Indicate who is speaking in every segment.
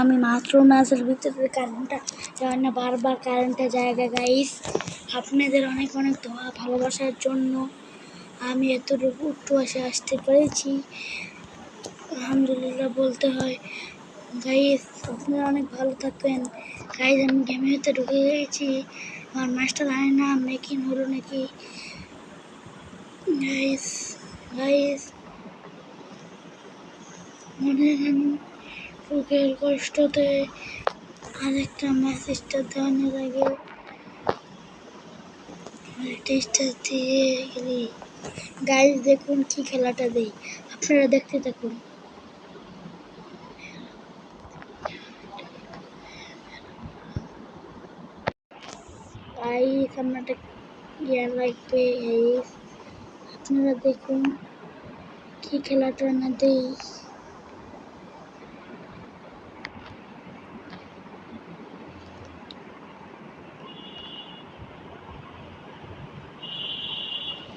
Speaker 1: আমি মাত্র ম্যাচের ভিতরে কারেন্টটা যায় না, বারবার কারেন্টের জায়গা গাইস। আপনাদের অনেক অনেক দোয়া ভালোবাসার জন্য আমি এতটুকু একটু আসতে পেরেছি, আলহামদুলিল্লাহ বলতে হয়। গাইস আপনারা অনেক ভালো থাকবেন। গাইস আমি গেমের ভিতরে ঢুকে গেছি, আমার ম্যাচটা জানি না মেকিং হলো নাকি। গাইস গাইস মনে আমি বুকের কষ্টতে আরেকটা ম্যাচ স্টার দেওয়ানোর আগে আরেকটা স্টার দিয়ে গেলি। গাইস দেখুন কি খেলাটা দেই, আপনারা দেখতে থাকুন। গাইস আমার ইয়া লাগবে গাইস, আপনারা দেখুন কি খেলাটা না দেই।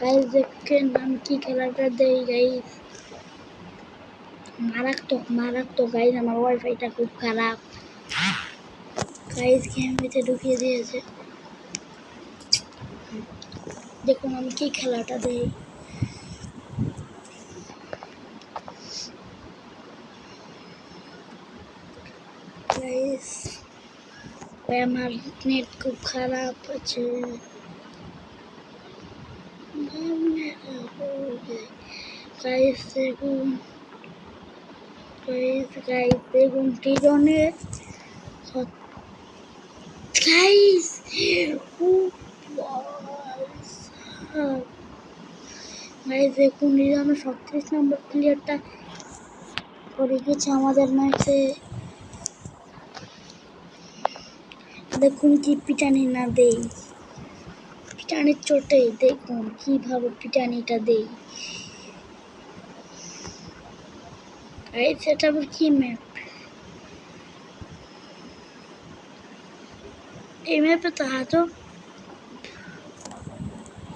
Speaker 1: গাইস দেখেন আমি কি খেলাটা দেই গাইস, মারাত্মক মারাত্মক গাইস। আমার ওয়াইফাইটা খুব খারাপ গাইস, গেম ভিতরে ঢুকিয়ে দিয়েছে। দেখুন আমি কি খেলাটা দেই। গাইস আমার নেট খুব খারাপ আছে। গাইস দেখুন, গাইস দেখুন টিজনের গাইস গাইস দেখুন আমার 37 নম্বর প্লেয়ারটা পড়ে গেছে আমাদের ম্যাচে। দেখুন কি পিটানি না দেই, পিটানির চোটে দেখুন কিভাবে পিটানিটা দেই। গাইস এটা আবার কি ম্যাপ, এই ম্যাপে তো আজব,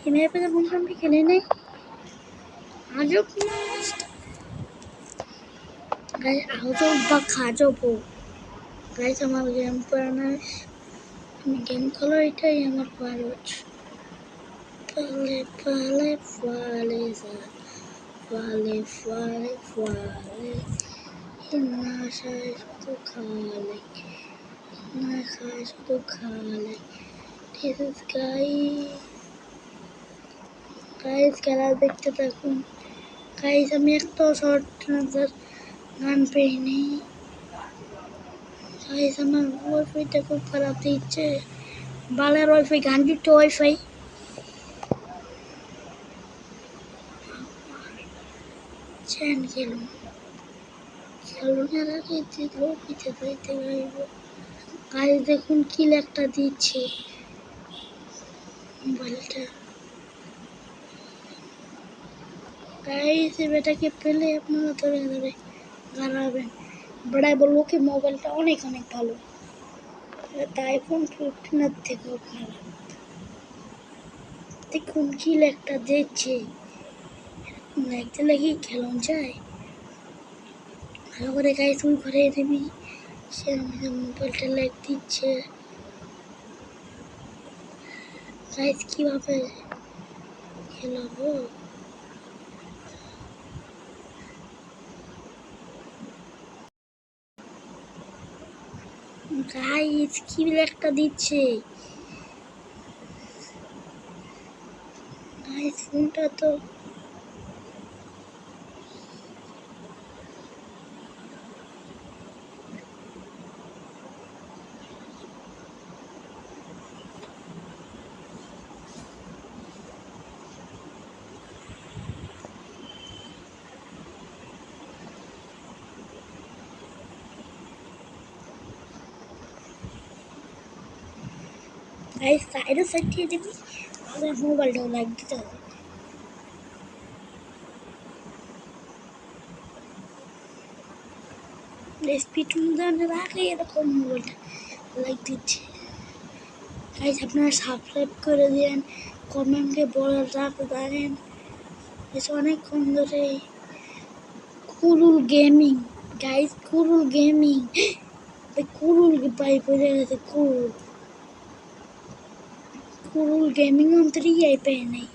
Speaker 1: এই ম্যাপে তো আমি খেলে নাই, আজব গাইস, আজব বা খাজব। গাইস আমার গেম পড়ানো, আমি গেম খেলো এটাই আমার খরচ। পালে পালে ফালে ফালে ফালে ফালে না খায় শুধু খালে, না খায় শুধু খালে। ঠিক আছে গাইস খেলা দেখতে থাকুন। গাইস আমি একটাও শর্ট ট্রান্সফার গান পেইনি গাইস, আমার ওয়াইফাইটা খুব খারাপ দিচ্ছে। বালার ওয়াইফাই গানযুক্ত ওয়াইফাই চ্যান খেলুন খেলুনের আগে দিল পিঠে দিতে গাইব। গাইস দেখুন কি একটা দিচ্ছে মোবাইলটা। গাইস এটাকে পেলে আপনারা ধরে ধরে গাড়াবেন, বড়াই বলবো কি মোবাইলটা অনেক অনেক ভালো, এটা আইফোন 15 থেকেও খারাপ। দেখুন কি একটা দিচ্ছে, লাগতে লাগি খেলন যায় ভালো করে। গাইস তুই ঘরে দিবি, সে আমাদের মোবাইলটা লাইক দিচ্ছে। গাইস কিভাবে খেলাবো, গাইস কি একটা দিচ্ছে। গাইস ফোনটা তো গাইস সাইডে সাইড দিয়ে দিবি, আমাদের মোবাইলটাও লাইক দিতে হবে। স্পিড অনুদানের আগে এরকম মোবাইলটা লাইক দিচ্ছে। গাইস আপনারা সাবস্ক্রাইব করে দিন, কমেন্টে বলে রাখবেন। অনেকক্ষণ ধরে কুরুল গেমিং, গাইস কুরুল গেমিং কুরুল পাইপ হয়ে গেছে কুরুল কুরুল গেমিং অন 3 আই পেয়ে নেই